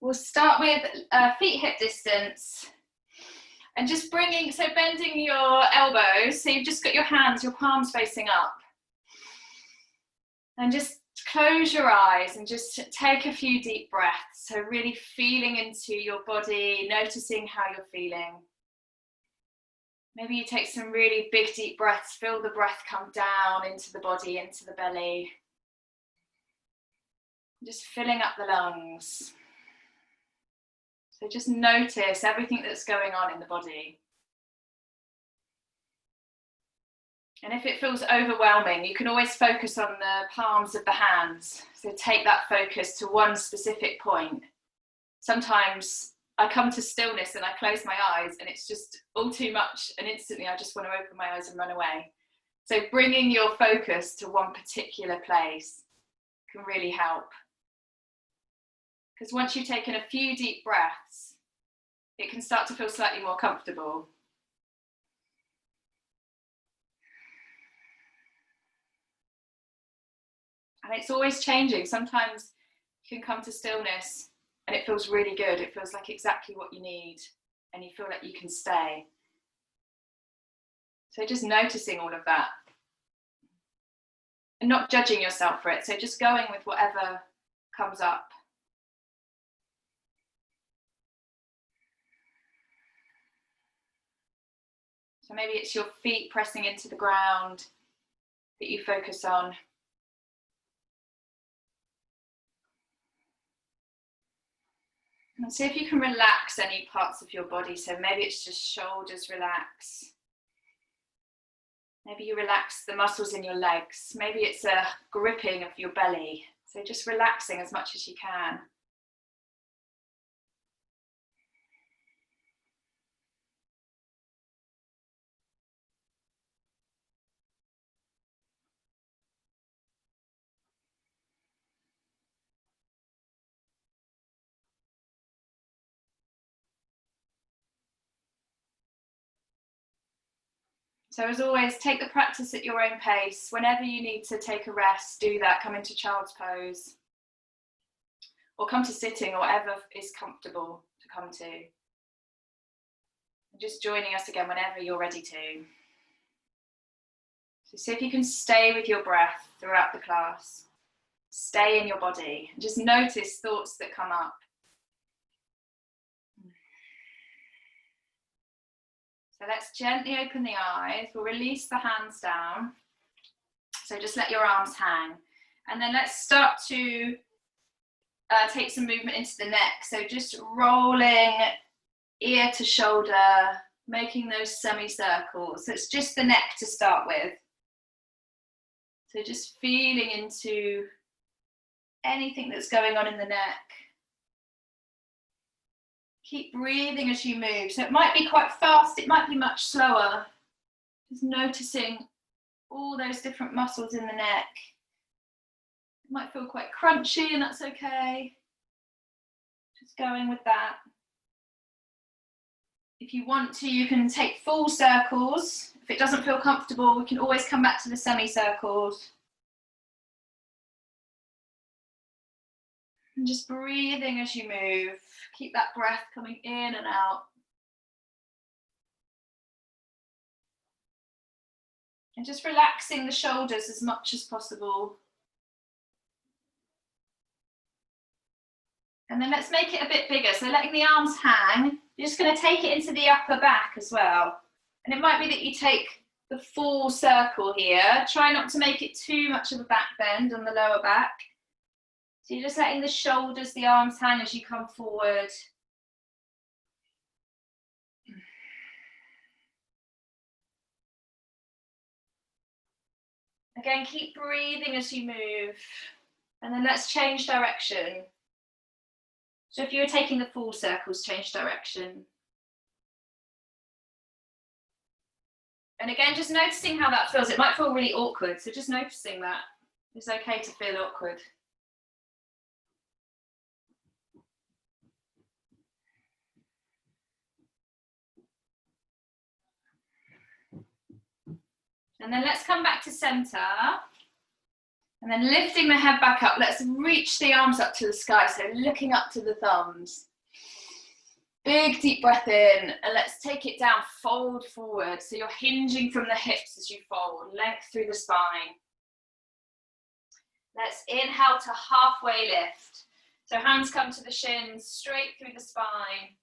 We'll start with feet hip distance. And just bringing, so bending your elbows, so you've just got your hands, your palms facing up. And just close your eyes and just take a few deep breaths. So really feeling into your body, noticing how you're feeling. Maybe you take some really big deep breaths, feel the breath come down into the body, into the belly. Just filling up the lungs. So just notice everything that's going on in the body. And if it feels overwhelming, you can always focus on the palms of the hands. So take that focus to one specific point. Sometimes I come to stillness and I close my eyes and it's just all too much, and instantly I just want to open my eyes and run away. So bringing your focus to one particular place can really help. Because once you've taken a few deep breaths, it can start to feel slightly more comfortable. And it's always changing. Sometimes you can come to stillness and it feels really good. It feels like exactly what you need and you feel like you can stay. So just noticing all of that and not judging yourself for it. So just going with whatever comes up. So maybe it's your feet pressing into the ground that you focus on. And see if you can relax any parts of your body. So maybe it's just shoulders relax. Maybe you relax the muscles in your legs. Maybe it's a gripping of your belly. So just relaxing as much as you can. So as always, take the practice at your own pace. Whenever you need to take a rest, do that. Come into child's pose. Or come to sitting, or whatever is comfortable to come to. And just joining us again whenever you're ready to. So see if you can stay with your breath throughout the class. Stay in your body. And just notice thoughts that come up. So let's gently open the eyes. We'll release the hands down. So just let your arms hang. And then let's start to take some movement into the neck. So just rolling ear to shoulder, making those semicircles. So it's just the neck to start with. So just feeling into anything that's going on in the neck. Keep breathing as you move. So it might be quite fast, it might be much slower. Just noticing all those different muscles in the neck. It might feel quite crunchy, and that's okay. Just going with that. If you want to, you can take full circles. If it doesn't feel comfortable, we can always come back to the semicircles. And just breathing as you move. Keep that breath coming in and out. And just relaxing the shoulders as much as possible. And then let's make it a bit bigger. So letting the arms hang, you're just going to take it into the upper back as well. And it might be that you take the full circle here. Try not to make it too much of a back bend on the lower back. So you're just letting the shoulders, the arms hang as you come forward. Again, keep breathing as you move. And then let's change direction. So if you're taking the full circles, change direction. And again, just noticing how that feels. It might feel really awkward, so just noticing that. It's okay to feel awkward. And then let's come back to center. And then lifting the head back up, let's reach the arms up to the sky, so looking up to the thumbs. Big deep breath in, and let's take it down, fold forward. So you're hinging from the hips as you fold, length through the spine. Let's inhale to halfway lift. So hands come to the shins, straight through the spine.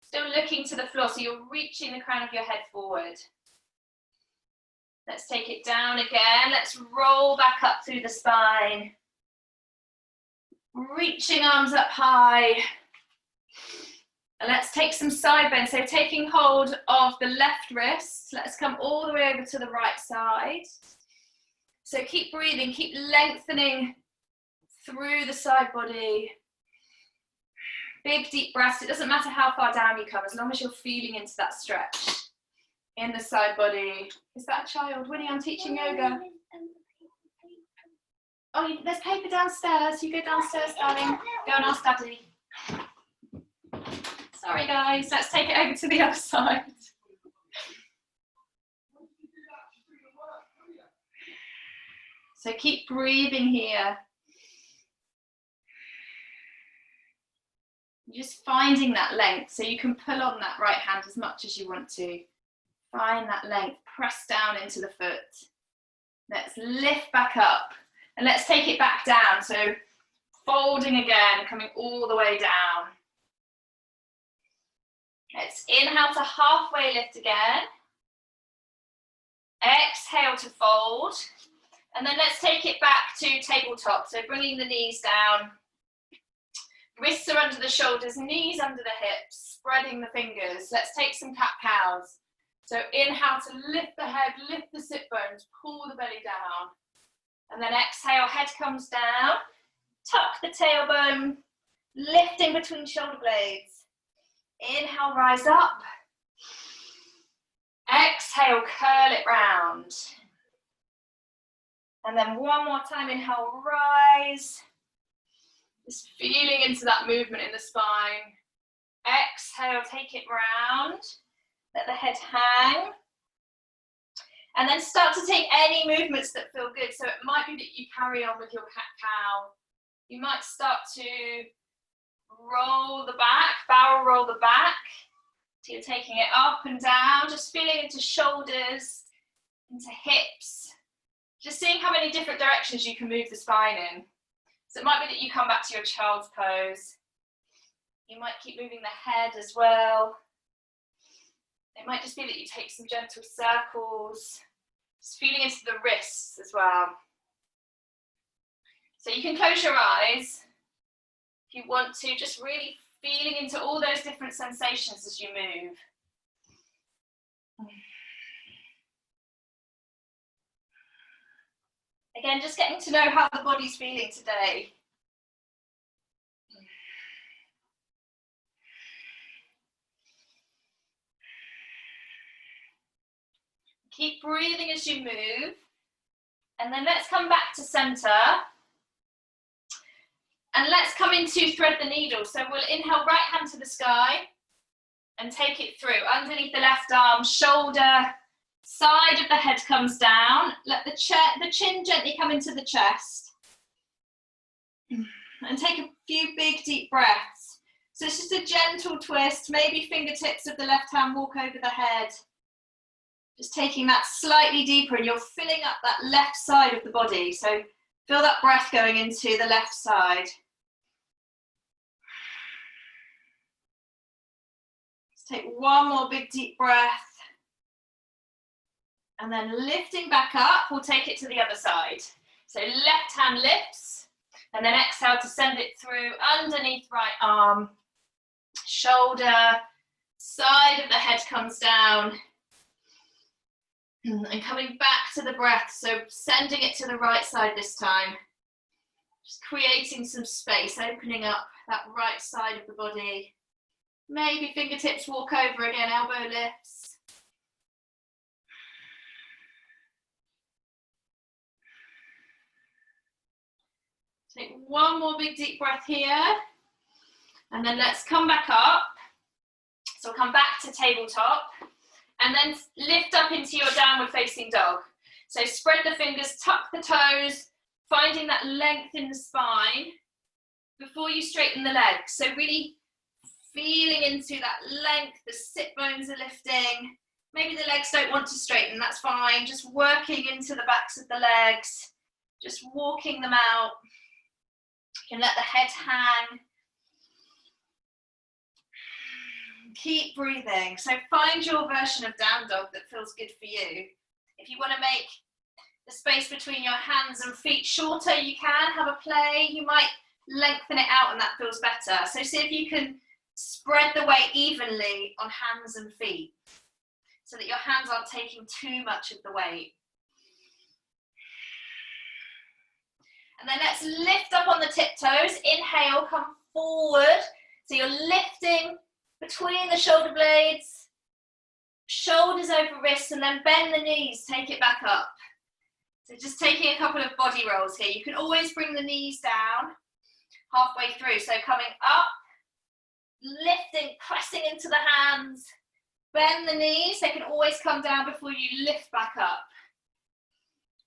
Still looking to the floor, so you're reaching the crown of your head forward. Let's take it down again. Let's roll back up through the spine. Reaching arms up high. And let's take some side bend. So taking hold of the left wrist. Let's come all the way over to the right side. So keep breathing, keep lengthening through the side body. Big deep breaths. It doesn't matter how far down you come, as long as you're feeling into that stretch in the side body. Is that a child? Winnie, I'm teaching yoga. Oh, there's paper downstairs. You go downstairs, darling. Go and ask Daddy. Sorry, guys. Let's take it over to the other side. So keep breathing here. Just finding that length, so you can pull on that right hand as much as you want to. Find that length, press down into the foot. Let's lift back up, and let's take it back down. So folding again, coming all the way down. Let's inhale to halfway lift again. Exhale to fold. And then let's take it back to tabletop. So bringing the knees down. Wrists are under the shoulders, knees under the hips, spreading the fingers. Let's take some cat-cows. So inhale to lift the head, lift the sit bones, pull the belly down. And then exhale, head comes down, tuck the tailbone, lifting between shoulder blades. Inhale, rise up. Exhale, curl it round. And then one more time, inhale, rise. Just feeling into that movement in the spine. Exhale, take it round. Let the head hang. And then start to take any movements that feel good. So it might be that you carry on with your cat-cow. You might start to roll the back, barrel roll the back. So you're taking it up and down, just feeling into shoulders, into hips. Just seeing how many different directions you can move the spine in. So it might be that you come back to your child's pose. You might keep moving the head as well. It might just be that you take some gentle circles, just feeling into the wrists as well. So you can close your eyes if you want to, just really feeling into all those different sensations as you move. Again, just getting to know how the body's feeling today. Keep breathing as you move. And then let's come back to center. And let's come into thread the needle. So we'll inhale, right hand to the sky and take it through. Underneath the left arm, shoulder, side of the head comes down. Let the chin gently come into the chest. And take a few big deep breaths. So it's just a gentle twist. Maybe fingertips of the left hand walk over the head. Just taking that slightly deeper, and you're filling up that left side of the body. So feel that breath going into the left side. Let's take one more big deep breath. And then lifting back up, we'll take it to the other side. So left hand lifts, and then exhale to send it through underneath right arm, shoulder, side of the head comes down. And coming back to the breath, so sending it to the right side this time. Just creating some space, opening up that right side of the body. Maybe fingertips walk over again, elbow lifts. Take one more big deep breath here. And then let's come back up. So come back to tabletop. And then lift up into your downward facing dog. So spread the fingers, tuck the toes, finding that length in the spine before you straighten the legs. So really feeling into that length, the sit bones are lifting. Maybe the legs don't want to straighten, that's fine. Just working into the backs of the legs, just walking them out. You can let the head hang. Keep breathing. So find your version of down dog that feels good for you. If you want to make the space between your hands and feet shorter, you can have a play. You might lengthen it out and that feels better. So see if you can spread the weight evenly on hands and feet so that your hands aren't taking too much of the weight. And then let's lift up on the tiptoes. Inhale, come forward. So you're lifting between the shoulder blades, shoulders over wrists, and then bend the knees, take it back up. So just taking a couple of body rolls here. You can always bring the knees down halfway through. So coming up, lifting, pressing into the hands, bend the knees. They can always come down before you lift back up.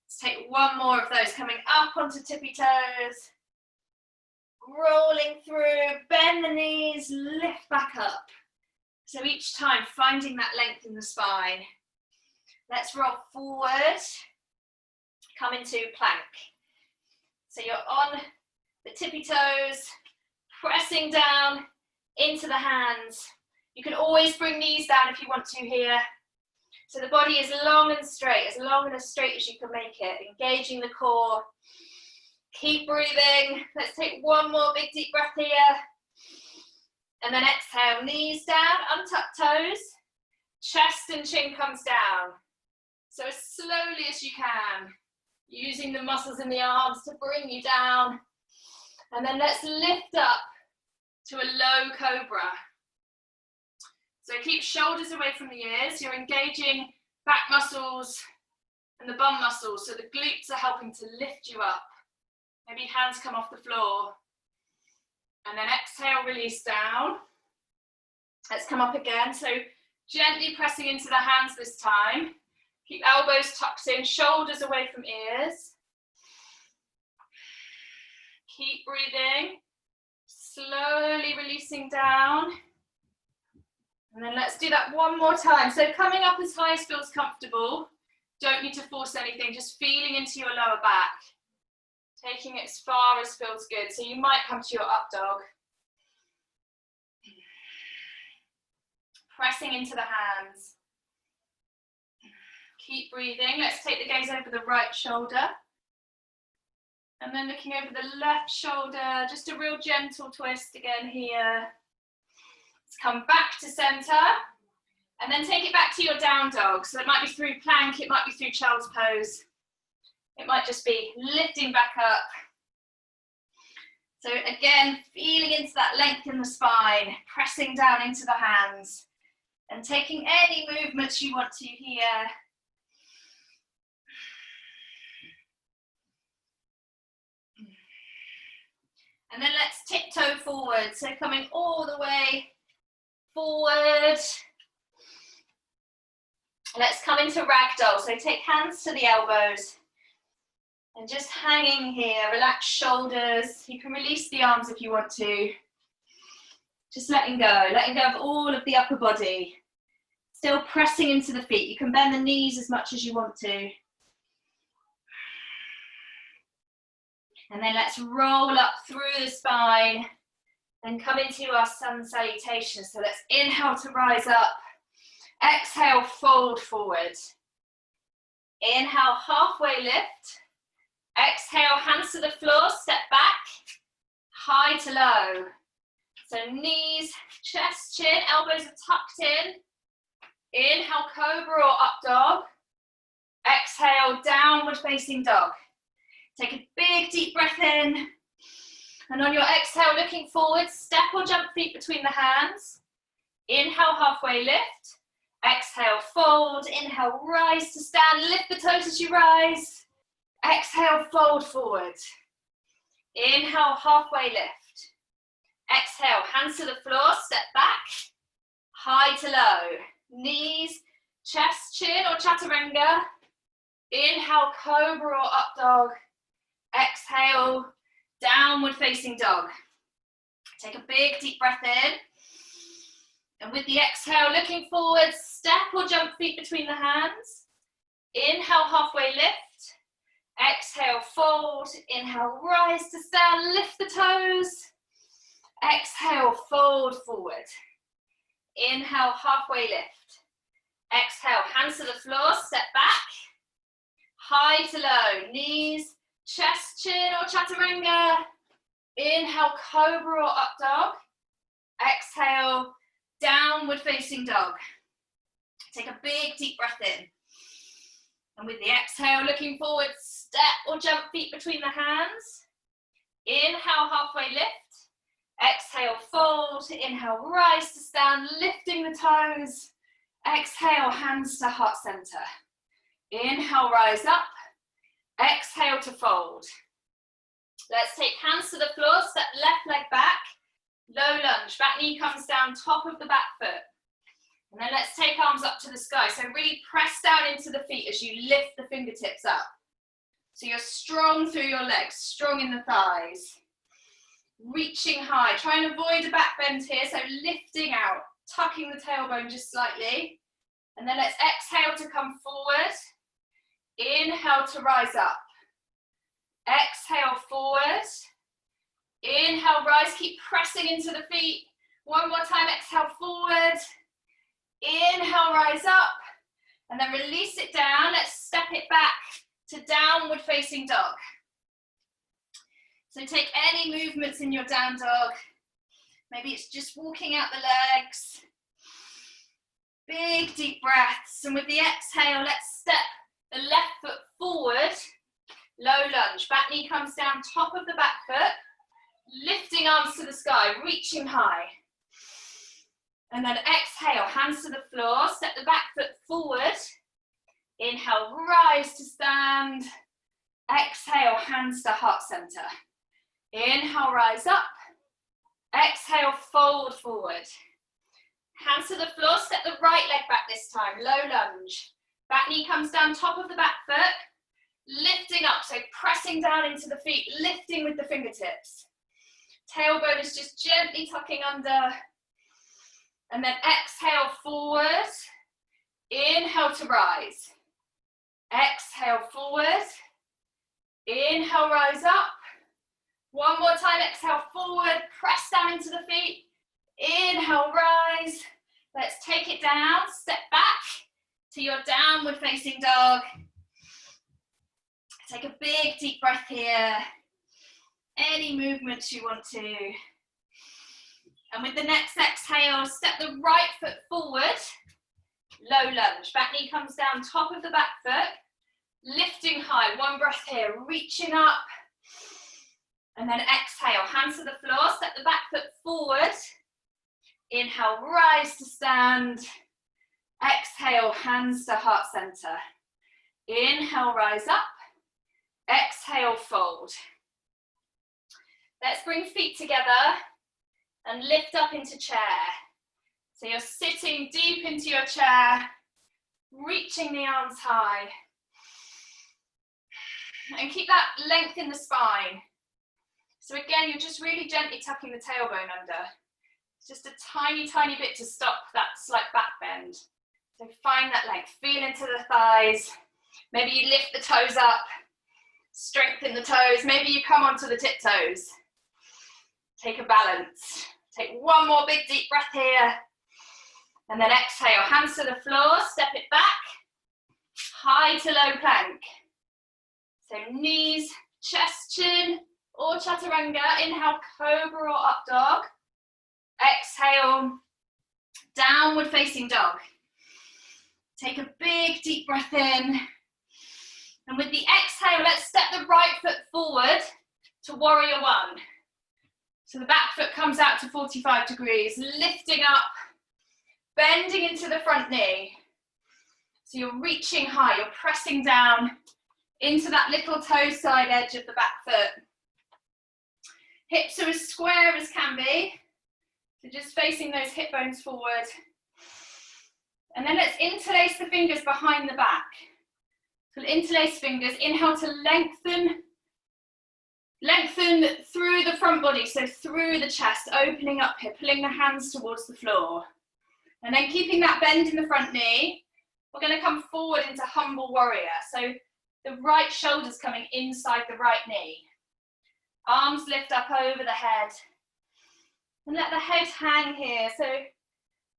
Let's take one more of those, coming up onto tippy toes, rolling through, bend the knees, lift back up. So each time finding that length in the spine. Let's roll forward, come into plank. So you're on the tippy toes, pressing down into the hands. You can always bring knees down if you want to here. So the body is long and straight as you can make it, engaging the core. Keep breathing. Let's take one more big deep breath here. And then exhale, knees down, untuck toes, chest and chin comes down. So as slowly as you can, using the muscles in the arms to bring you down. And then let's lift up to a low cobra. So keep shoulders away from the ears. You're engaging back muscles and the bum muscles. So the glutes are helping to lift you up. Maybe hands come off the floor. And then exhale, release down. Let's come up again. So gently pressing into the hands this time. Keep elbows tucked in, shoulders away from ears. Keep breathing. Slowly releasing down. And then let's do that one more time. So coming up as high as feels comfortable. Don't need to force anything, just feeling into your lower back. Taking it as far as feels good. So you might come to your up dog. Pressing into the hands. Keep breathing. Let's take the gaze over the right shoulder. And then looking over the left shoulder, just a real gentle twist again here. Let's come back to center. And then take it back to your down dog. So it might be through plank, it might be through child's pose. It might just be lifting back up. So again, feeling into that length in the spine, pressing down into the hands, and taking any movements you want to here. And then let's tiptoe forward. So coming all the way forward. Let's come into ragdoll. So take hands to the elbows. And just hanging here, relax shoulders. You can release the arms if you want to. Just letting go of all of the upper body. Still pressing into the feet. You can bend the knees as much as you want to. And then let's roll up through the spine. Then come into our sun salutation. So let's inhale to rise up. Exhale, fold forward. Inhale, halfway lift. Exhale, hands to the floor, step back, high to low. So knees, chest, chin, elbows are tucked in. Inhale, cobra or up dog. Exhale, downward facing dog. Take a big deep breath in. And on your exhale, looking forward, step or jump feet between the hands. Inhale, halfway lift. Exhale, fold. Inhale, rise to stand. Lift the toes as you rise. Exhale, fold forward. Inhale, halfway lift. Exhale, hands to the floor, step back. High to low. Knees, chest, chin or chaturanga. Inhale, cobra or up dog. Exhale, downward facing dog. Take a big deep breath in. And with the exhale, looking forward, step or jump feet between the hands. Inhale, halfway lift. Exhale, fold. Inhale, rise to stand, lift the toes. Exhale, fold forward. Inhale, halfway lift. Exhale, hands to the floor, step back. High to low, knees, chest, chin or chaturanga. Inhale, cobra or up dog. Exhale, downward facing dog. Take a big deep breath in. And with the exhale, looking forward, step or jump feet between the hands. Inhale, halfway lift. Exhale, fold. Inhale, rise to stand, lifting the toes. Exhale, hands to heart center. Inhale, rise up. Exhale to fold. Let's take hands to the floor, step left leg back. Low lunge, back knee comes down, top of the back foot. And then let's take arms up to the sky. So really press down into the feet as you lift the fingertips up. So you're strong through your legs, strong in the thighs. Reaching high, try and avoid a back bend here. So lifting out, tucking the tailbone just slightly. And then let's exhale to come forward. Inhale to rise up. Exhale forward. Inhale, rise, keep pressing into the feet. One more time, exhale forward. Inhale, rise up. And then release it down. Let's step it back to downward facing dog. So take any movements in your down dog. Maybe it's just walking out the legs. Big deep breaths. And with the exhale, let's step the left foot forward. Low lunge. Back knee comes down, top of the back foot. Lifting arms to the sky, reaching high. And then exhale, hands to the floor. Step the back foot forward. Inhale, rise to stand. Exhale, hands to heart center. Inhale, rise up. Exhale, fold forward. Hands to the floor, step the right leg back this time, low lunge. Back knee comes down, top of the back foot. Lifting up, so pressing down into the feet, lifting with the fingertips. Tailbone is just gently tucking under. And then exhale, forward. Inhale to rise. Exhale, forward. Inhale, rise up. One more time, exhale, forward. Press down into the feet. Inhale, rise. Let's take it down. Step back to your downward facing dog. Take a big deep breath here. Any movements you want to. And with the next exhale, step the right foot forward. Low lunge. Back knee comes down, top of the back foot. Lifting high. One breath here. Reaching up. And then exhale. Hands to the floor. Step the back foot forward. Inhale, rise to stand. Exhale, hands to heart center. Inhale, rise up. Exhale, fold. Let's bring feet together and lift up into chair. So you're sitting deep into your chair, reaching the arms high. And keep that length in the spine. So again, you're just really gently tucking the tailbone under. It's just a tiny, tiny bit to stop that slight back bend. So find that length, feel into the thighs. Maybe you lift the toes up, strengthen the toes. Maybe you come onto the tiptoes. Take a balance. Take one more big deep breath here. And then exhale, hands to the floor, step it back. High to low plank. So knees, chest, chin, or chaturanga. Inhale, cobra or up dog. Exhale, downward facing dog. Take a big deep breath in. And with the exhale, let's step the right foot forward to warrior one. So the back foot comes out to 45 degrees, lifting up, bending into the front knee. So you're reaching high, you're pressing down into that little toe side edge of the back foot. Hips are as square as can be. So just facing those hip bones forward. And then let's interlace the fingers behind the back. So interlace fingers, inhale to lengthen Lengthen through the front body, so through the chest, opening up here, pulling the hands towards the floor. And then keeping that bend in the front knee, we're going to come forward into humble warrior. So the right shoulder's coming inside the right knee. Arms lift up over the head. And let the head hang here, so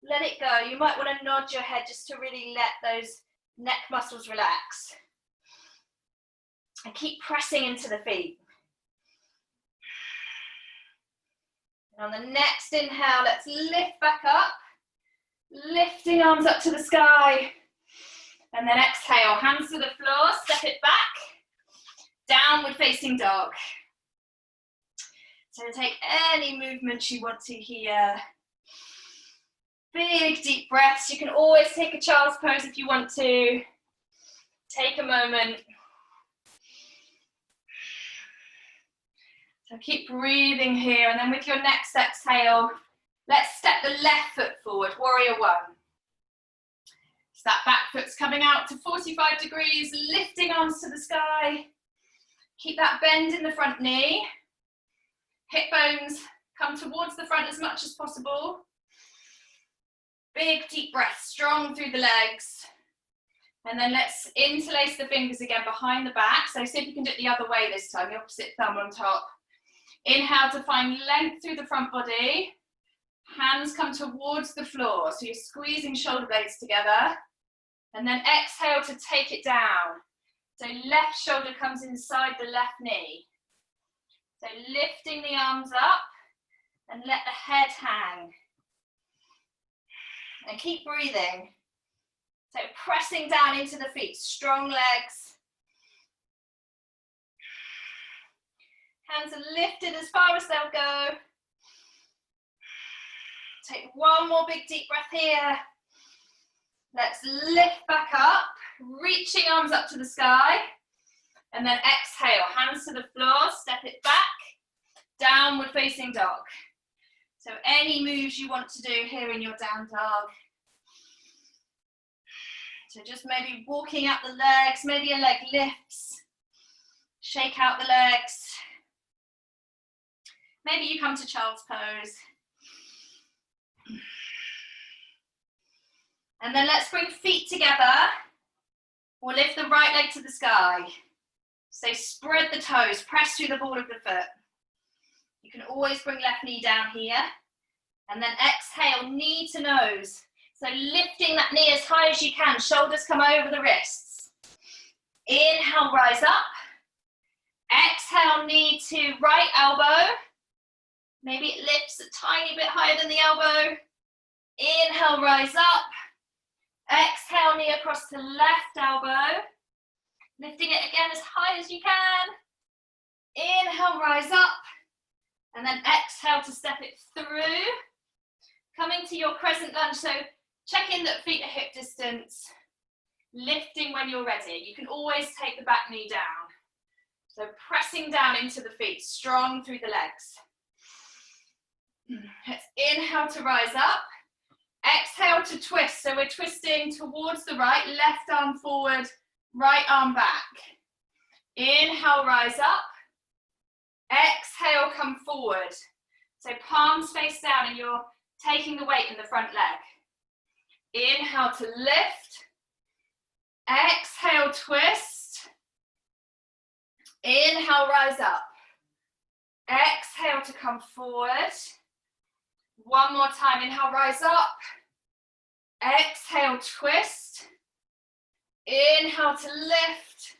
let it go. You might want to nod your head just to really let those neck muscles relax. And keep pressing into the feet. And on the next inhale, let's lift back up. Lifting arms up to the sky. And then exhale, hands to the floor, step it back. Downward facing dog. So take any movement you want to here. Big deep breaths. You can always take a child's pose if you want to. Take a moment. So keep breathing here, and then with your next exhale, let's step the left foot forward, warrior one. So that back foot's coming out to 45 degrees, lifting arms to the sky. Keep that bend in the front knee. Hip bones come towards the front as much as possible. Big deep breath, strong through the legs. And then let's interlace the fingers again behind the back. So see if you can do it the other way this time, the opposite thumb on top. Inhale to find length through the front body. Hands come towards the floor. So you're squeezing shoulder blades together. And then exhale to take it down. So left shoulder comes inside the left knee. So lifting the arms up and let the head hang. And keep breathing. So pressing down into the feet, strong legs. Hands are lifted as far as they'll go. Take one more big deep breath here. Let's lift back up, reaching arms up to the sky. And then exhale, hands to the floor, step it back, downward facing dog. So any moves you want to do here in your down dog. So just maybe walking up the legs, maybe a leg lifts. Shake out the legs. Maybe you come to child's pose. And then let's bring feet together. We'll lift the right leg to the sky. So spread the toes, press through the ball of the foot. You can always bring left knee down here. And then exhale, knee to nose. So lifting that knee as high as you can, shoulders come over the wrists. Inhale, rise up. Exhale, knee to right elbow. Maybe it lifts a tiny bit higher than the elbow. Inhale, rise up. Exhale, knee across to left elbow. Lifting it again as high as you can. Inhale, rise up. And then exhale to step it through. Coming to your crescent lunge, so check in that feet are hip distance. Lifting when you're ready. You can always take the back knee down. So pressing down into the feet, strong through the legs. Let's inhale to rise up. Exhale to twist. So we're twisting towards the right, left arm forward, right arm back. Inhale, rise up. Exhale, come forward. So palms face down and you're taking the weight in the front leg. Inhale to lift. Exhale, twist. Inhale, rise up. Exhale to come forward. One more time. Inhale, rise up. Exhale, twist. Inhale to lift.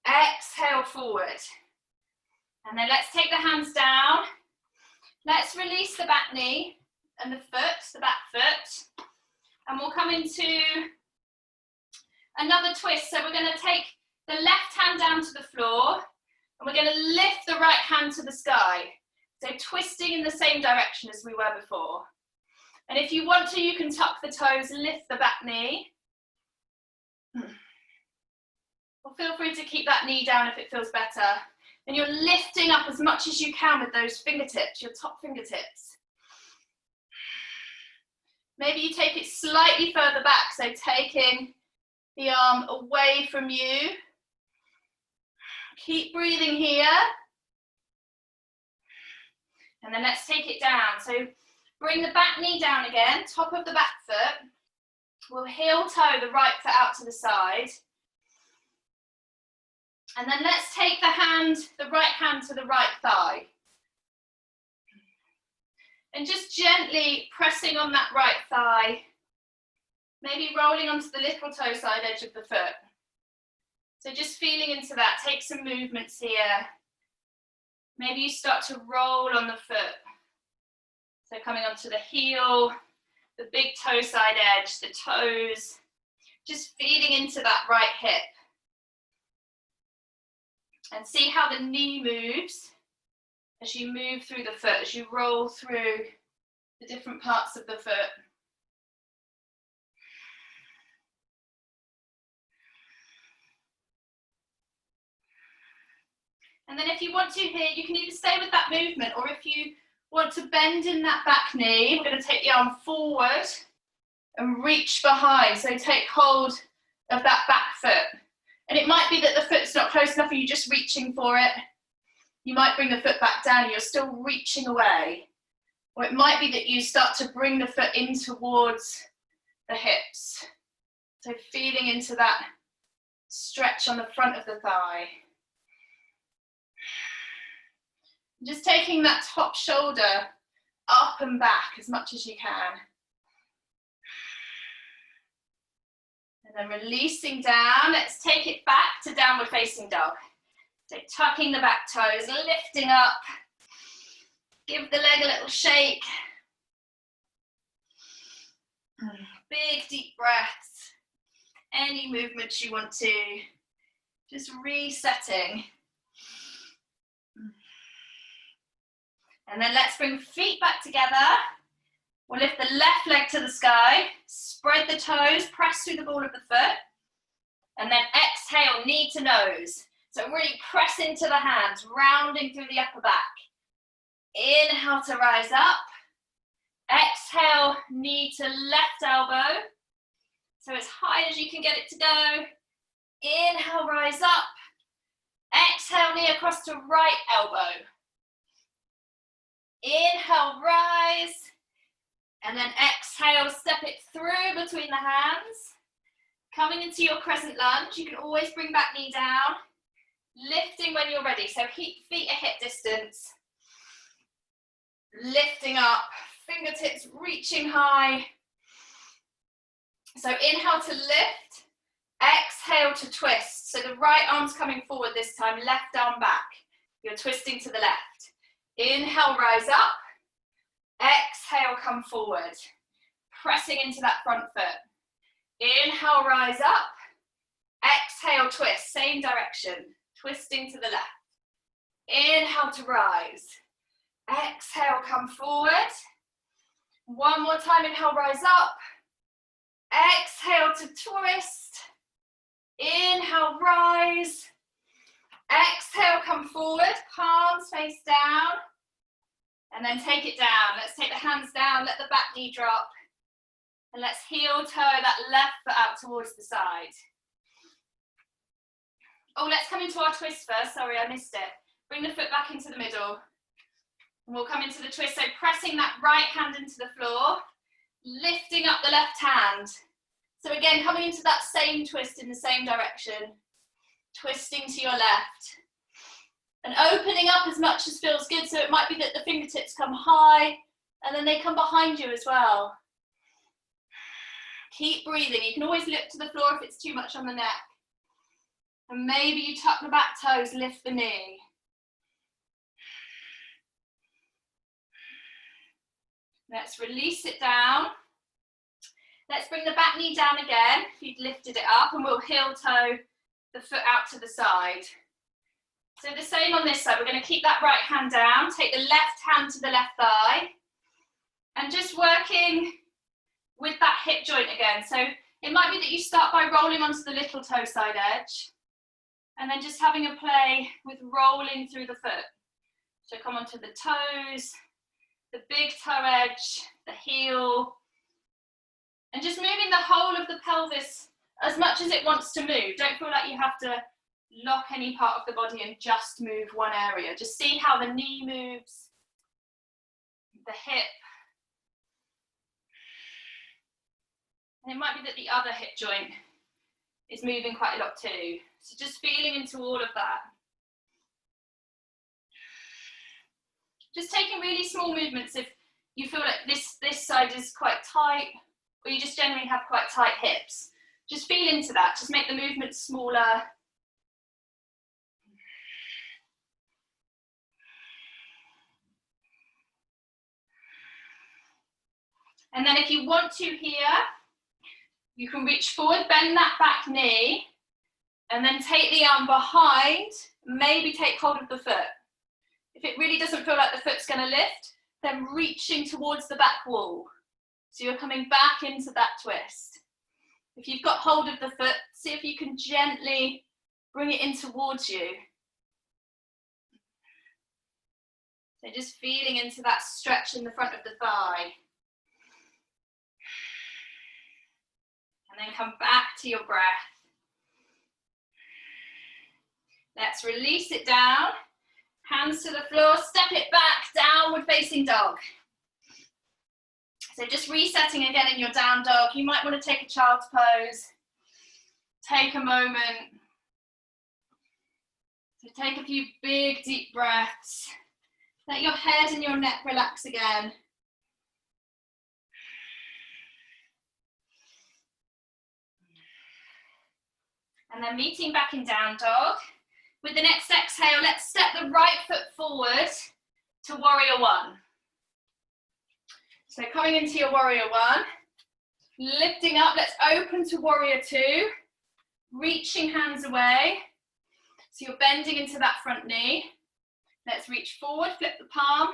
Exhale, forward. And then let's take the hands down. Let's release the back knee and the foot, the back foot. And we'll come into another twist. So we're going to take the left hand down to the floor and we're going to lift the right hand to the sky. So twisting in the same direction as we were before. And if you want to, you can tuck the toes, lift the back knee. Or feel free to keep that knee down if it feels better. And you're lifting up as much as you can with those fingertips, your top fingertips. Maybe you take it slightly further back, so taking the arm away from you. Keep breathing here. And then let's take it down. So bring the back knee down again, top of the back foot. We'll heel toe the right foot out to the side. And then let's take the right hand to the right thigh. And just gently pressing on that right thigh, maybe rolling onto the little toe side edge of the foot. So just feeling into that, take some movements here. Maybe you start to roll on the foot. So coming onto the heel, the big toe side edge, the toes, just feeding into that right hip. And see how the knee moves as you move through the foot, as you roll through the different parts of the foot. And then if you want to here, you can either stay with that movement, or if you want to bend in that back knee, we're going to take the arm forward and reach behind. So take hold of that back foot. And it might be that the foot's not close enough and you're just reaching for it. You might bring the foot back down and you're still reaching away. Or it might be that you start to bring the foot in towards the hips. So feeling into that stretch on the front of the thigh. Just taking that top shoulder up and back as much as you can. And then releasing down, let's take it back to downward facing dog. So tucking the back toes, lifting up. Give the leg a little shake. Big deep breaths. Any movements you want to. Just resetting. And then let's bring feet back together. We'll lift the left leg to the sky, spread the toes, press through the ball of the foot, and then exhale, knee to nose. So really press into the hands, rounding through the upper back. Inhale to rise up. Exhale, knee to left elbow. So as high as you can get it to go. Inhale, rise up. Exhale, knee across to right elbow. Inhale, rise. And then exhale, step it through between the hands. Coming into your crescent lunge, you can always bring back knee down. Lifting when you're ready, so feet at hip distance. Lifting up, fingertips reaching high. So inhale to lift, exhale to twist. So the right arm's coming forward this time, left arm back. You're twisting to the left. Inhale, rise up. Exhale, come forward. Pressing into that front foot. Inhale, rise up. Exhale, twist, same direction. Twisting to the left. Inhale to rise. Exhale, come forward. One more time, inhale, rise up. Exhale to twist. Inhale, rise. Exhale, come forward, palms face down. And then take it down. Let's take the hands down, let the back knee drop. And let's heel toe that left foot out towards the side. Oh, let's come into our twist first. Sorry, I missed it. Bring the foot back into the middle. And we'll come into the twist. So pressing that right hand into the floor, lifting up the left hand. So again, coming into that same twist in the same direction. Twisting to your left. And opening up as much as feels good. So it might be that the fingertips come high and then they come behind you as well. Keep breathing. You can always look to the floor if it's too much on the neck. And maybe you tuck the back toes, lift the knee. Let's release it down. Let's bring the back knee down again, if you've lifted it up, and we'll heel toe the foot out to the side. So the same on this side, we're going to keep that right hand down, take the left hand to the left thigh, and just working with that hip joint again. So it might be that you start by rolling onto the little toe side edge, and then just having a play with rolling through the foot. So come onto the toes, the big toe edge, the heel, and just moving the whole of the pelvis as much as it wants to move. Don't feel like you have to lock any part of the body and just move one area. Just see how the knee moves, the hip. And it might be that the other hip joint is moving quite a lot too. So just feeling into all of that. Just taking really small movements if you feel like this side is quite tight, or you just generally have quite tight hips. Just feel into that, just make the movement smaller. And then if you want to here, you can reach forward, bend that back knee, and then take the arm behind, maybe take hold of the foot. If it really doesn't feel like the foot's going to lift, then reaching towards the back wall. So you're coming back into that twist. If you've got hold of the foot, see if you can gently bring it in towards you. So just feeling into that stretch in the front of the thigh. And then come back to your breath. Let's release it down. Hands to the floor, step it back, downward facing dog. So just resetting again in your down dog. You might want to take a child's pose. Take a moment. So take a few big deep breaths. Let your head and your neck relax again. And then meeting back in down dog. With the next exhale, let's step the right foot forward to warrior one. So coming into your warrior one, lifting up, let's open to warrior two, reaching hands away. So you're bending into that front knee. Let's reach forward, flip the palm,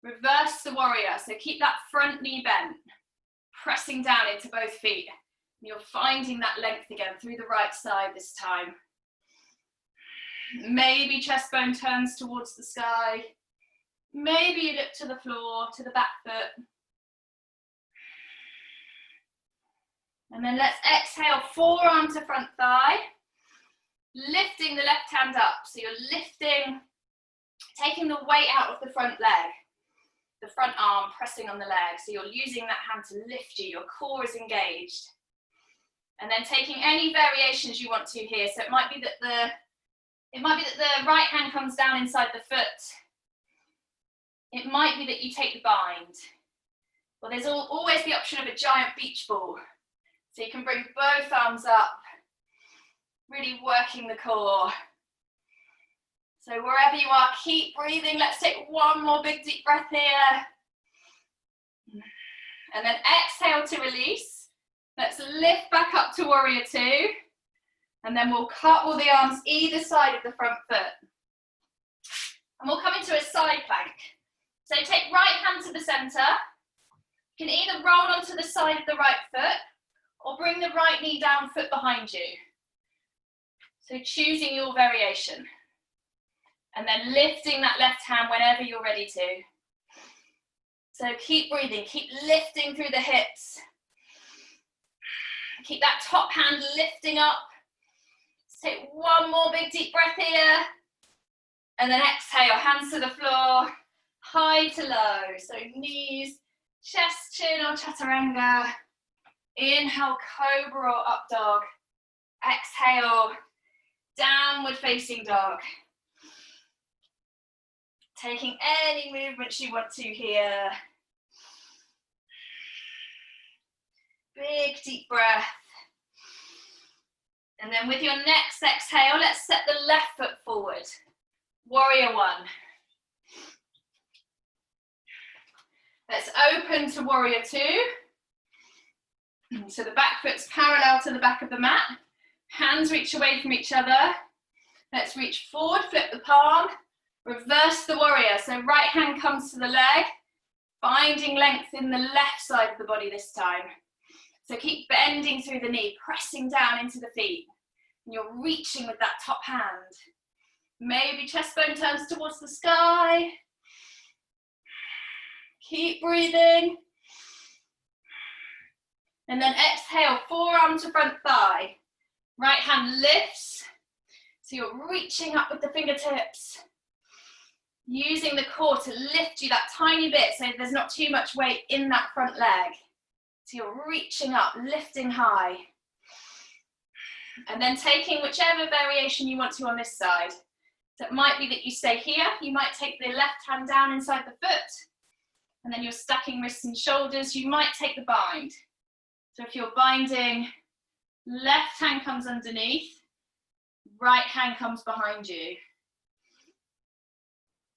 reverse the warrior. So keep that front knee bent, pressing down into both feet. You're finding that length again through the right side this time. Maybe chest bone turns towards the sky. Maybe you look to the floor, to the back foot. And then let's exhale, forearm to front thigh. Lifting the left hand up. So you're lifting, taking the weight out of the front leg. The front arm pressing on the leg. So you're using that hand to lift you. Your core is engaged. And then taking any variations you want to here. So it might be that the right hand comes down inside the foot. It might be that you take the bind. Well, there's always the option of a giant beach ball. So you can bring both arms up, really working the core. So wherever you are, keep breathing. Let's take one more big deep breath here. And then exhale to release. Let's lift back up to warrior two. And then we'll couple the arms either side of the front foot. And we'll come into a side plank. So take right hand to the center. You can either roll onto the side of the right foot or bring the right knee down, foot behind you. So choosing your variation. And then lifting that left hand whenever you're ready to. So keep breathing, keep lifting through the hips. Keep that top hand lifting up. Let's take one more big deep breath here. And then exhale, hands to the floor, high to low. So knees, chest, chin or chaturanga. Inhale, cobra or up dog. Exhale, downward facing dog. Taking any movements you want to here. Big deep breath. And then with your next exhale, let's step the left foot forward. Warrior one. Let's open to warrior two. So the back foot's parallel to the back of the mat. Hands reach away from each other. Let's reach forward, flip the palm, reverse the warrior. So right hand comes to the leg, finding length in the left side of the body this time. So keep bending through the knee, pressing down into the feet. And you're reaching with that top hand. Maybe chest bone turns towards the sky. Keep breathing. And then exhale, forearm to front thigh. Right hand lifts. So you're reaching up with the fingertips. Using the core to lift you that tiny bit so there's not too much weight in that front leg. So you're reaching up, lifting high. And then taking whichever variation you want to on this side. So it might be that you stay here, you might take the left hand down inside the foot, and then you're stacking wrists and shoulders, you might take the bind. So if you're binding, left hand comes underneath, right hand comes behind you.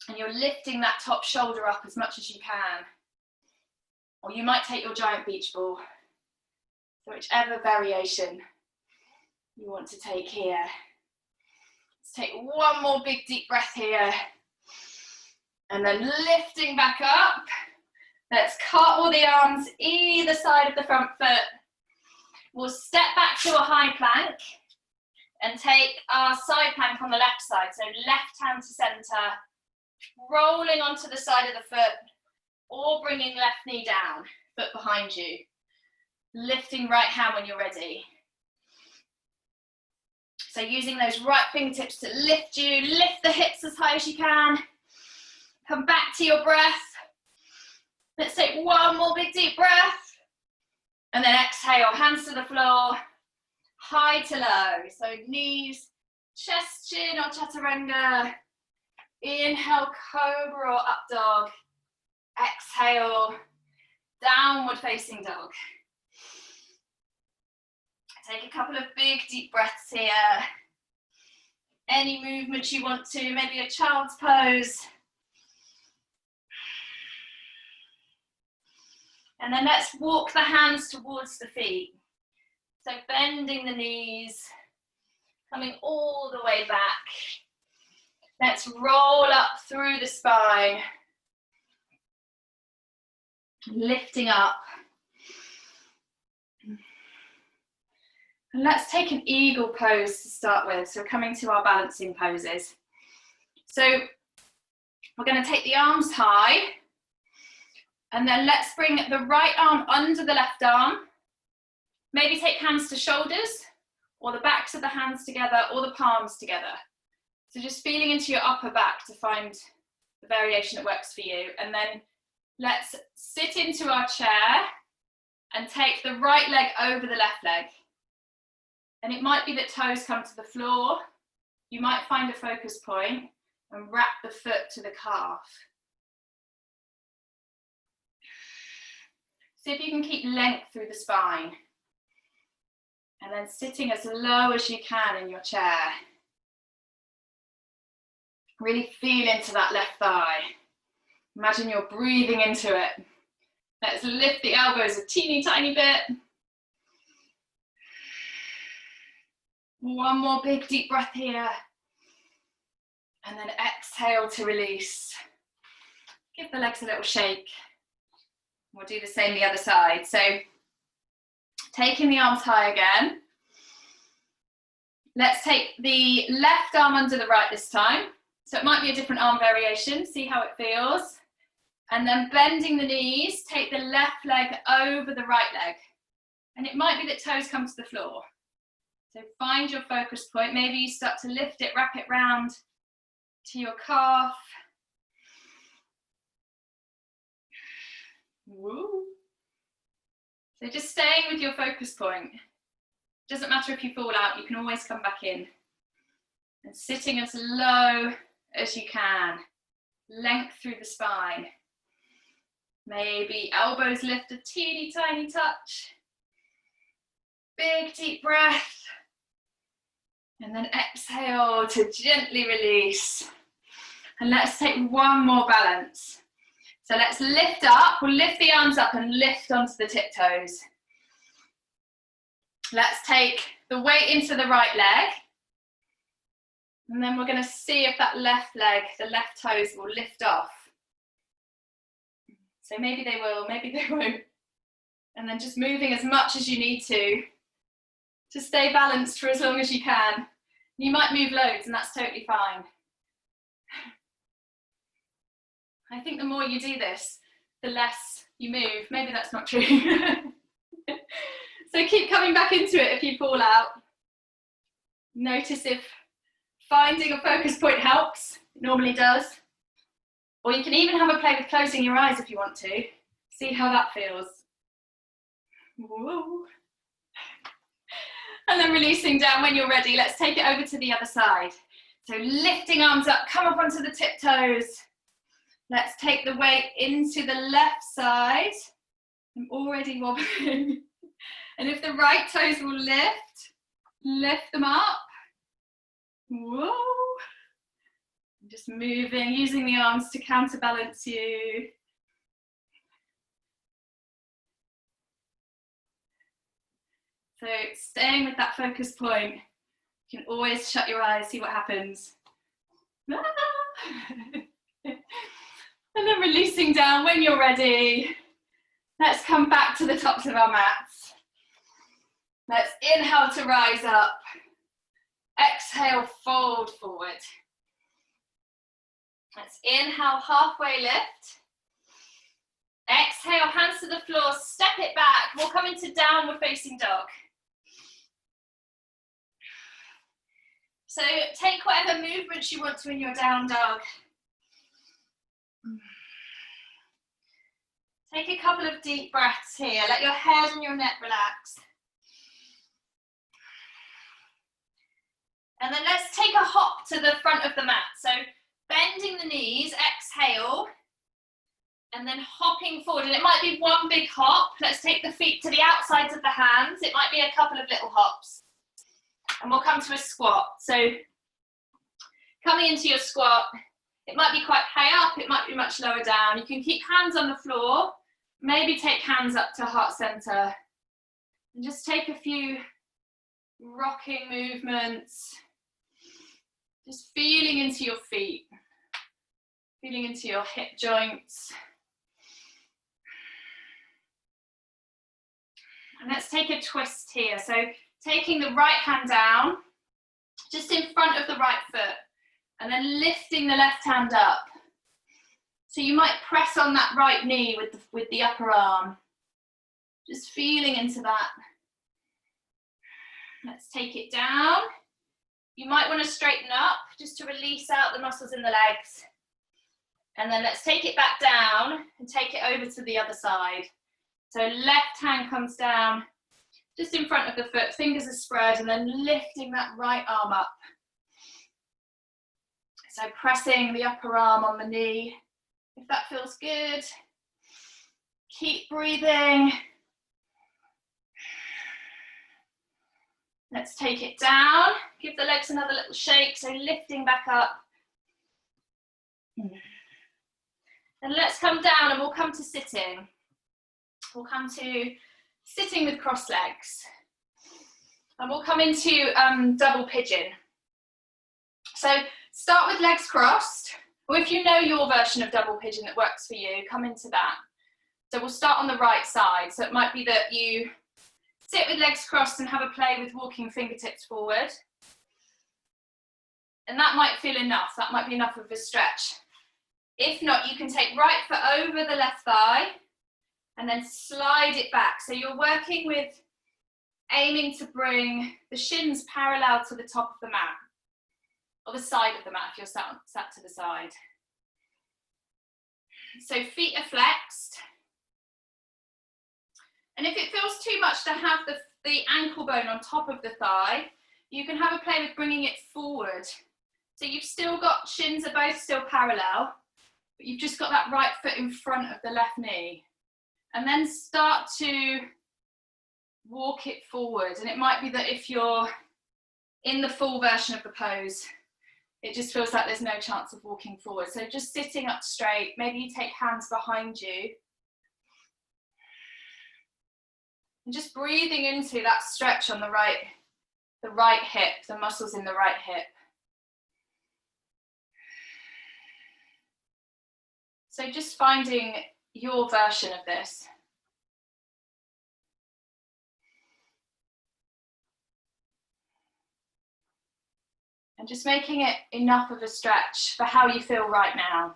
And you're lifting that top shoulder up as much as you can. Or you might take your giant beach ball. So whichever variation you want to take here. Let's take one more big deep breath here. And then lifting back up. Let's cartwheel the arms either side of the front foot. We'll step back to a high plank and take our side plank on the left side. So left hand to center, rolling onto the side of the foot, or bringing left knee down, foot behind you. Lifting right hand when you're ready. So using those right fingertips to lift you, lift the hips as high as you can. Come back to your breath. Let's take one more big deep breath. And then exhale, hands to the floor, high to low. So knees, chest, chin or chaturanga. Inhale, cobra or up dog. Exhale, downward facing dog. Take a couple of big deep breaths here. Any movement you want to, maybe a child's pose. And then let's walk the hands towards the feet. So bending the knees, coming all the way back. Let's roll up through the spine. Lifting up. And let's take an eagle pose to start with. So we're coming to our balancing poses. So we're going to take the arms high. And then let's bring the right arm under the left arm. Maybe take hands to shoulders, or the backs of the hands together, or the palms together. So just feeling into your upper back to find the variation that works for you. And then let's sit into our chair and take the right leg over the left leg. And it might be that toes come to the floor. You might find a focus point and wrap the foot to the calf. See if you can keep length through the spine. And then sitting as low as you can in your chair. Really feel into that left thigh. Imagine you're breathing into it. Let's lift the elbows a teeny tiny bit. One more big deep breath here. And then exhale to release. Give the legs a little shake. We'll do the same the other side. So taking the arms high again. Let's take the left arm under the right this time. So it might be a different arm variation. See how it feels. And then bending the knees, take the left leg over the right leg. And it might be that toes come to the floor. So find your focus point. Maybe you start to lift it, wrap it round to your calf. Woo. So just staying with your focus point. Doesn't matter if you fall out, you can always come back in. And sitting as low as you can. Length through the spine. Maybe elbows lift a teeny tiny touch. Big deep breath. And then exhale to gently release. And let's take one more balance. So let's lift up, we'll lift the arms up and lift onto the tiptoes. Let's take the weight into the right leg. And then we're going to see if that left leg, the left toes will lift off. So maybe they will, maybe they won't. And then just moving as much as you need to stay balanced for as long as you can. You might move loads and that's totally fine. I think the more you do this, the less you move. Maybe that's not true. So keep coming back into it if you fall out. Notice if finding a focus point helps. It normally does. Or you can even have a play with closing your eyes if you want to. See how that feels. Whoa. And then releasing down when you're ready. Let's take it over to the other side. So lifting arms up, come up onto the tiptoes. Let's take the weight into the left side. I'm already wobbling. And if the right toes will lift them up. Whoa. Just moving, using the arms to counterbalance you. So staying with that focus point. You can always shut your eyes, see what happens. And then releasing down when you're ready. Let's come back to the tops of our mats. Let's inhale to rise up. Exhale, fold forward. Let's inhale, halfway lift. Exhale, hands to the floor, step it back. We'll come into downward facing dog. So take whatever movements you want to in your down dog. Take a couple of deep breaths here. Let your head and your neck relax. And then let's take a hop to the front of the mat. So bending the knees, exhale, and then hopping forward. And it might be one big hop. Let's take the feet to the outsides of the hands. It might be a couple of little hops. And we'll come to a squat. So coming into your squat, it might be quite high up, it might be much lower down. You can keep hands on the floor, maybe take hands up to heart center. And just take a few rocking movements. Just feeling into your feet, feeling into your hip joints. And let's take a twist here. So taking the right hand down, just in front of the right foot, and then lifting the left hand up. So you might press on that right knee with the upper arm. Just feeling into that. Let's take it down. You might want to straighten up just to release out the muscles in the legs. And then let's take it back down and take it over to the other side. So left hand comes down just in front of the foot, fingers are spread, and then lifting that right arm up. So pressing the upper arm on the knee, if that feels good. Keep breathing. Let's take it down. Give the legs another little shake, so lifting back up. And let's come down and we'll come to sitting. We'll come to sitting with crossed legs. And we'll come into double pigeon. So start with legs crossed, or if you know your version of double pigeon that works for you, come into that. So we'll start on the right side. So it might be that you sit with legs crossed and have a play with walking fingertips forward. And that might feel enough. That might be enough of a stretch. If not, you can take right foot over the left thigh and then slide it back. So you're working with aiming to bring the shins parallel to the top of the mat, or the side of the mat if you're sat to the side. So feet are flexed. And if it feels too much to have the ankle bone on top of the thigh, you can have a play with bringing it forward. So you've still got, shins are both still parallel, but you've just got that right foot in front of the left knee. And then start to walk it forward. And it might be that if you're in the full version of the pose, it just feels like there's no chance of walking forward. So just sitting up straight, maybe you take hands behind you. And just breathing into that stretch on the right hip, the muscles in the right hip. So just finding your version of this. And just making it enough of a stretch for how you feel right now.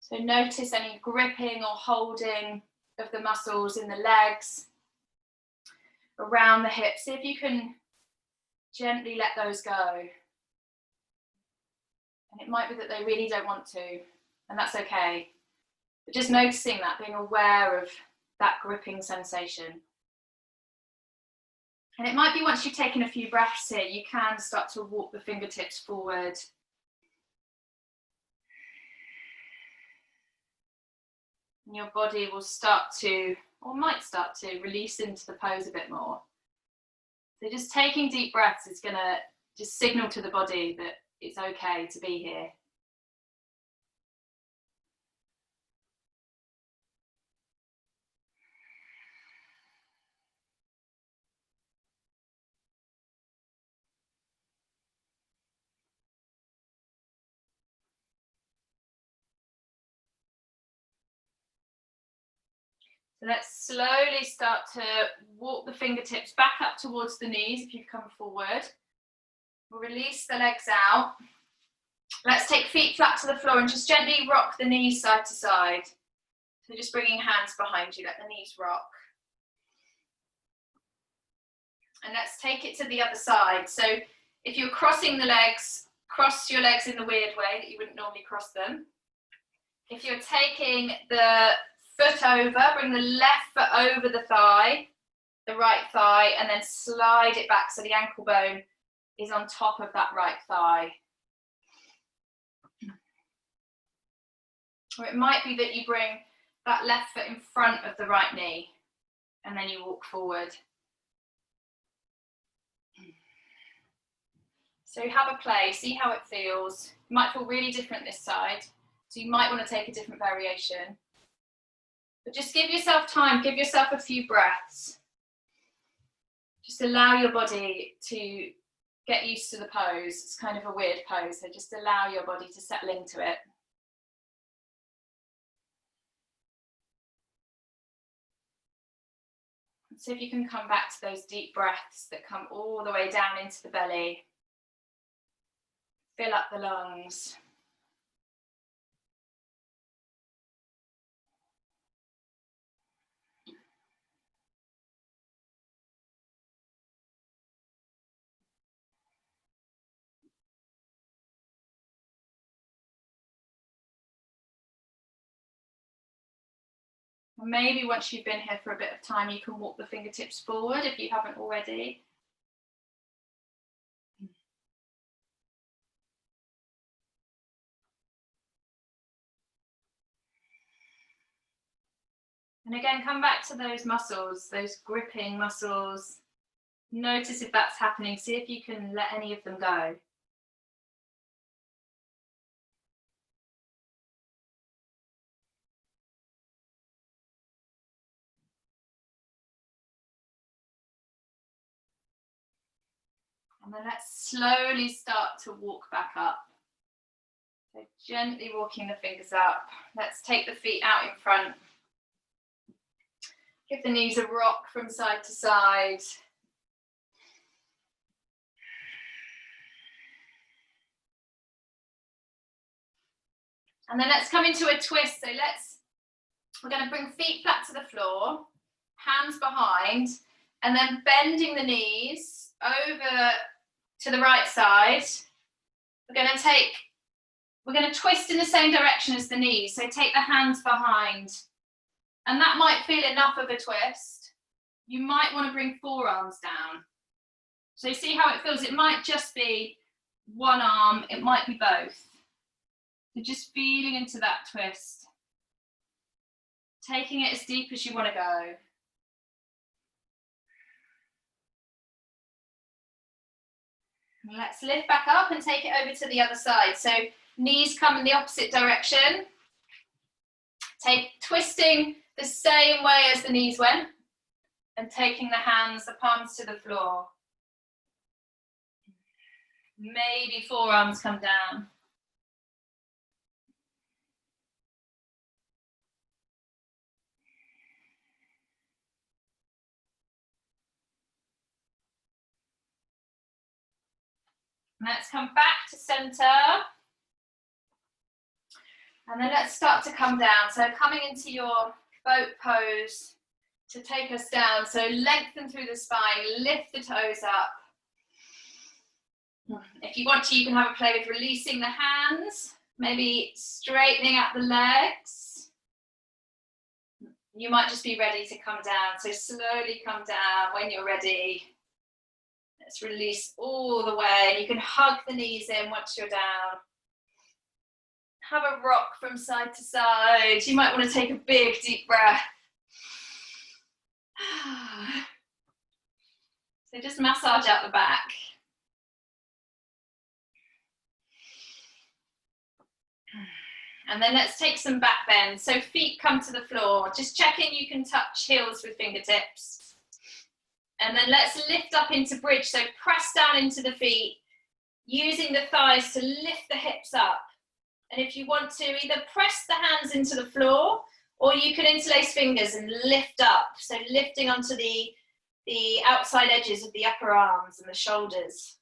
So notice any gripping or holding of the muscles in the legs, around the hips. See if you can gently let those go. And it might be that they really don't want to, and that's okay. But just noticing that, being aware of that gripping sensation. And it might be once you've taken a few breaths here, you can start to walk the fingertips forward. And your body will start to, or might start to, release into the pose a bit more. So just taking deep breaths is going to just signal to the body that it's okay to be here. So let's slowly start to walk the fingertips back up towards the knees if you've come forward. We'll release the legs out. Let's take feet flat to the floor and just gently rock the knees side to side. So just bringing hands behind you, let the knees rock. And let's take it to the other side. So if you're crossing the legs, cross your legs in the weird way that you wouldn't normally cross them. If you're taking the foot over, bring the left foot over the thigh, the right thigh, and then slide it back so the ankle bone is on top of that right thigh. Or it might be that you bring that left foot in front of the right knee and then you walk forward. So have a play, see how it feels. It might feel really different this side, so you might want to take a different variation. But just give yourself time, give yourself a few breaths. Just allow your body to get used to the pose. It's kind of a weird pose, so just allow your body to settle into it. So if you can come back to those deep breaths that come all the way down into the belly. Fill up the lungs. Maybe once you've been here for a bit of time, you can walk the fingertips forward if you haven't already. And again, come back to those muscles, those gripping muscles. Notice if that's happening. See if you can let any of them go. And then let's slowly start to walk back up. So gently walking the fingers up. Let's take the feet out in front. Give the knees a rock from side to side. And then let's come into a twist. So we're going to bring feet flat to the floor, hands behind, and then bending the knees over to the right side. We're going to twist in the same direction as the knees. So take the hands behind. And that might feel enough of a twist. You might want to bring forearms down. So see how it feels. It might just be one arm. It might be both. So just feeling into that twist. Taking it as deep as you want to go. Let's lift back up and take it over to the other side. So knees come in the opposite direction. Twisting the same way as the knees went and taking the hands, the palms to the floor. Maybe forearms come down. Let's come back to center. And then let's start to come down. So coming into your boat pose to take us down. So lengthen through the spine, lift the toes up. If you want to, you can have a play with releasing the hands, maybe straightening out the legs. You might just be ready to come down, so slowly come down when you're ready. Let's release all the way. You can hug the knees in once you're down. Have a rock from side to side. You might want to take a big deep breath. So just massage out the back. And then let's take some back bends. So feet come to the floor. Just checking you can touch heels with fingertips. And then let's lift up into bridge. So press down into the feet, using the thighs to lift the hips up. And if you want to, either press the hands into the floor, or you can interlace fingers and lift up. So lifting onto the outside edges of the upper arms and the shoulders.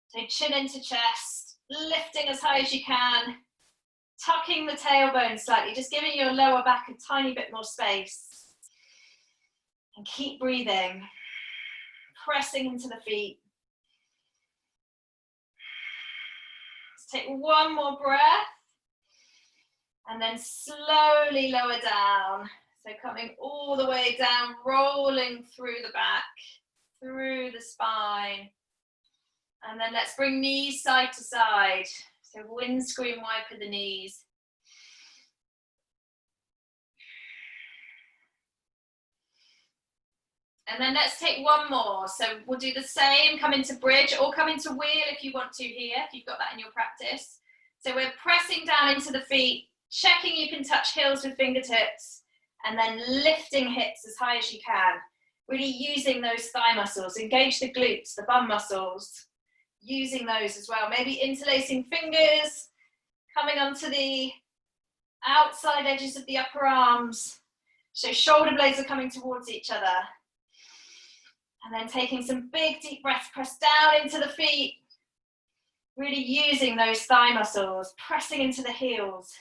So chin into chest, lifting as high as you can, tucking the tailbone slightly, just giving your lower back a tiny bit more space. And keep breathing, pressing into the feet. Let's take one more breath. And then slowly lower down. So coming all the way down, rolling through the back, through the spine. And then let's bring knees side to side. So windscreen wiper the knees. And then let's take one more. So we'll do the same, come into bridge or come into wheel if you want to here, if you've got that in your practice. So we're pressing down into the feet, checking you can touch heels with fingertips, and then lifting hips as high as you can. Really using those thigh muscles, engage the glutes, the bum muscles, using those as well. Maybe interlacing fingers, coming onto the outside edges of the upper arms. So shoulder blades are coming towards each other. And then taking some big deep breaths, press down into the feet. Really using those thigh muscles, pressing into the heels.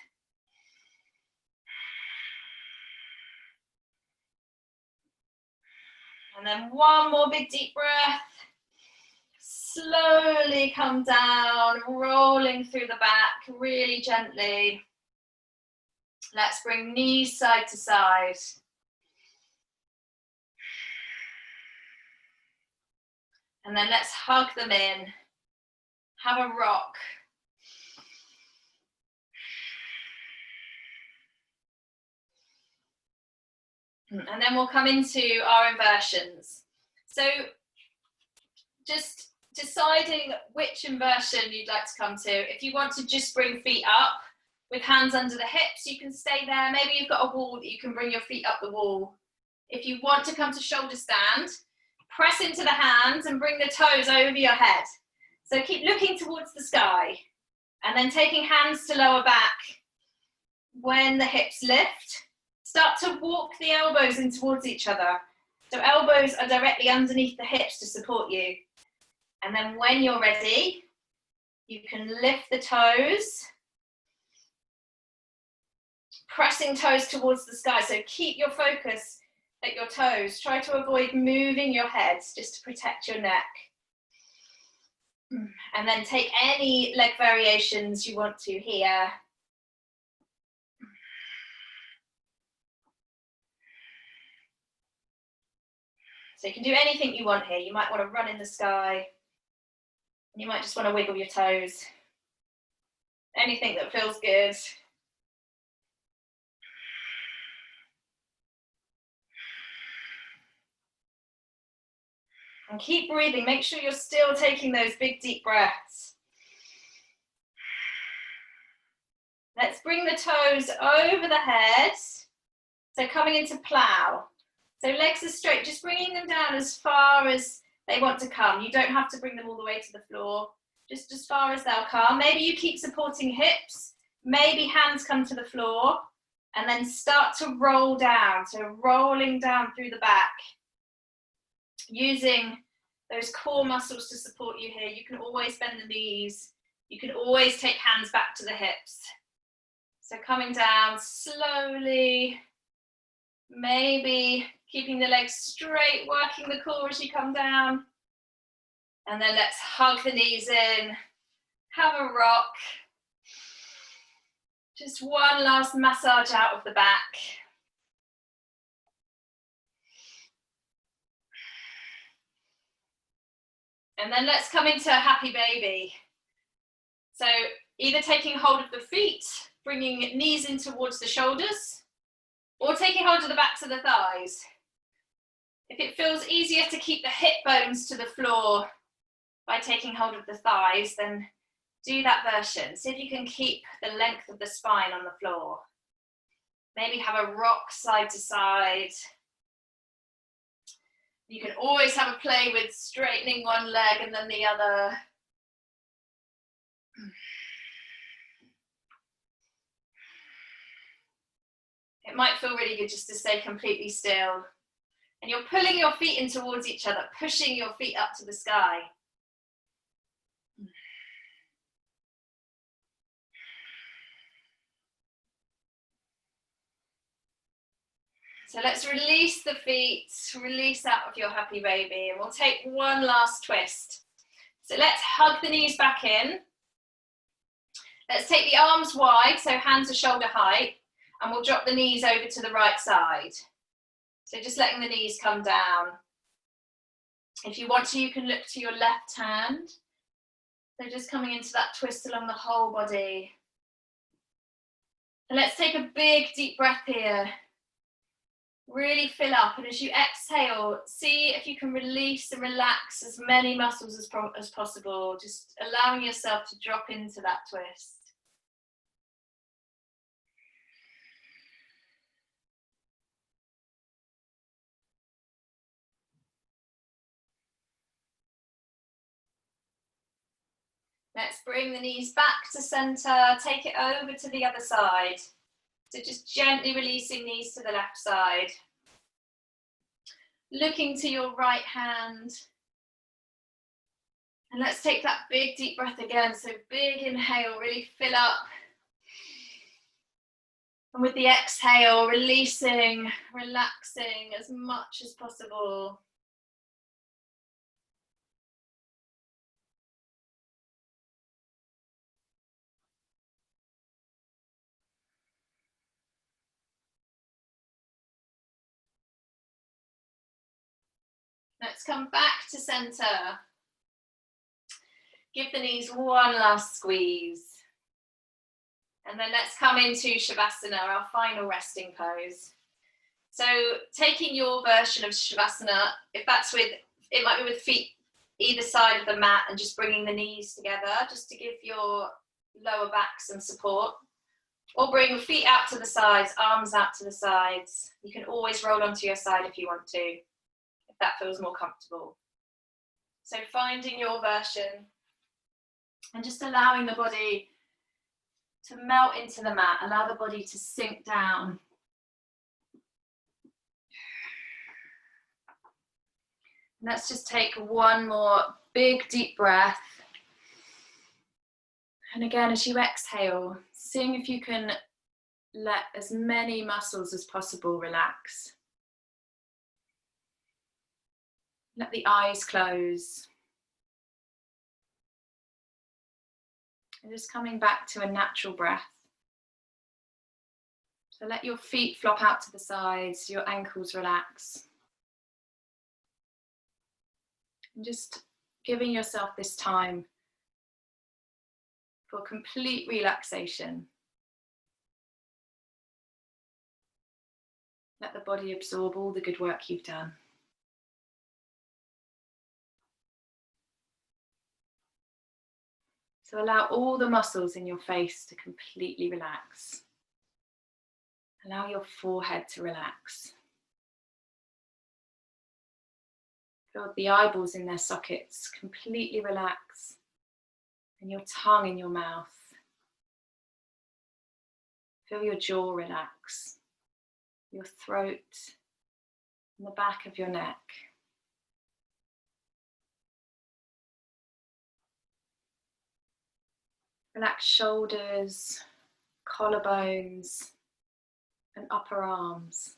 And then one more big deep breath. Slowly come down, rolling through the back, really gently. Let's bring knees side to side. And then let's hug them in. Have a rock. And then we'll come into our inversions. So just deciding which inversion you'd like to come to. If you want to just bring feet up with hands under the hips, you can stay there. Maybe you've got a wall that you can bring your feet up the wall. If you want to come to shoulder stand, press into the hands and bring the toes over your head. So keep looking towards the sky and then taking hands to lower back. When the hips lift, start to walk the elbows in towards each other. So elbows are directly underneath the hips to support you. And then when you're ready, you can lift the toes, pressing toes towards the sky. So keep your focus at your toes. Try to avoid moving your head just to protect your neck. And then take any leg variations you want to here. So you can do anything you want here. You might want to run in the sky. You might just want to wiggle your toes. Anything that feels good. And keep breathing. Make sure you're still taking those big deep breaths. Let's bring the toes over the head. So coming into plow. So legs are straight, just bringing them down as far as they want to come. You don't have to bring them all the way to the floor, just as far as they'll come. Maybe you keep supporting hips, maybe hands come to the floor, and then start to roll down. So rolling down through the back, using those core muscles to support you here. You can always bend the knees. You can always take hands back to the hips. So coming down slowly, maybe keeping the legs straight, working the core as you come down. And then let's hug the knees in, have a rock. Just one last massage out of the back. And then let's come into a happy baby. So either taking hold of the feet, bringing knees in towards the shoulders, or taking hold of the backs of the thighs. If it feels easier to keep the hip bones to the floor by taking hold of the thighs, then do that version. See if you can keep the length of the spine on the floor. Maybe have a rock side to side. You can always have a play with straightening one leg and then the other. It might feel really good just to stay completely still. And you're pulling your feet in towards each other, pushing your feet up to the sky. So let's release the feet, release out of your happy baby, and we'll take one last twist. So let's hug the knees back in. Let's take the arms wide, so hands are shoulder height, and we'll drop the knees over to the right side. So just letting the knees come down. If you want to, you can look to your left hand. So just coming into that twist along the whole body. And let's take a big deep breath here. Really fill up, and as you exhale, see if you can release and relax as many muscles as possible, just allowing yourself to drop into that twist. Let's bring the knees back to center, take it over to the other side. So just gently releasing knees to the left side. Looking to your right hand. And let's take that big deep breath again. So big inhale, really fill up. And with the exhale, releasing, relaxing as much as possible. Let's come back to center. Give the knees one last squeeze. And then let's come into Shavasana, our final resting pose. So taking your version of Shavasana, if that's with, it might be with feet either side of the mat and just bringing the knees together, just to give your lower back some support. Or bring feet out to the sides, arms out to the sides. You can always roll onto your side if you want to, if that feels more comfortable. So finding your version and just allowing the body to melt into the mat, allow the body to sink down. Let's just take one more big deep breath. And again, as you exhale, seeing if you can let as many muscles as possible relax. Let the eyes close. And just coming back to a natural breath. So let your feet flop out to the sides, your ankles relax. And just giving yourself this time for complete relaxation. Let the body absorb all the good work you've done. So allow all the muscles in your face to completely relax. Allow your forehead to relax. Feel the eyeballs in their sockets completely relax. And your tongue in your mouth. Feel your jaw relax. Your throat and the back of your neck. Relax shoulders, collarbones, and upper arms.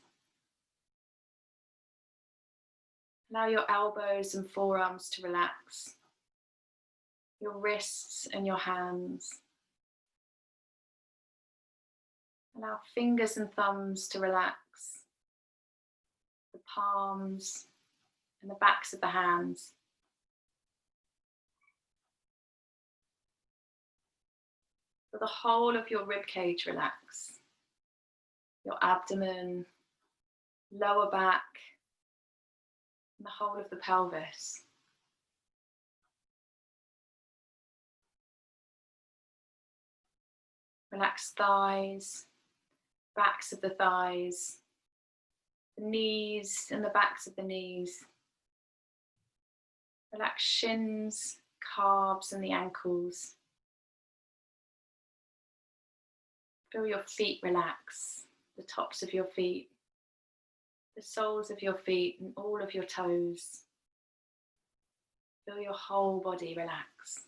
Allow your elbows and forearms to relax. your wrists and your hands. Allow fingers and thumbs to relax, the palms and the backs of the hands. Feel the whole of your rib cage relax, your abdomen, lower back, and the whole of the pelvis. Relax thighs, backs of the thighs, the knees and the backs of the knees. Relax shins, calves, and the ankles. Feel your feet relax, the tops of your feet, the soles of your feet, and all of your toes. Feel your whole body relax.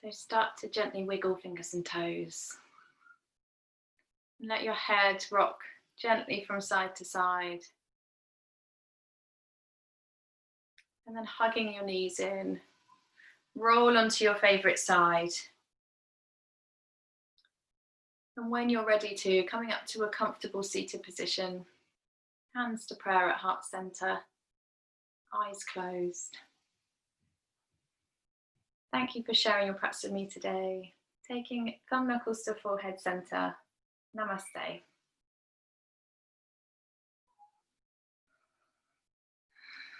So start to gently wiggle fingers and toes. And let your head rock gently from side to side. And then hugging your knees in, roll onto your favourite side. And when you're ready to, coming up to a comfortable seated position, hands to prayer at heart center, eyes closed. Thank you for sharing your practice with me today. Taking thumb knuckles to forehead center. Namaste.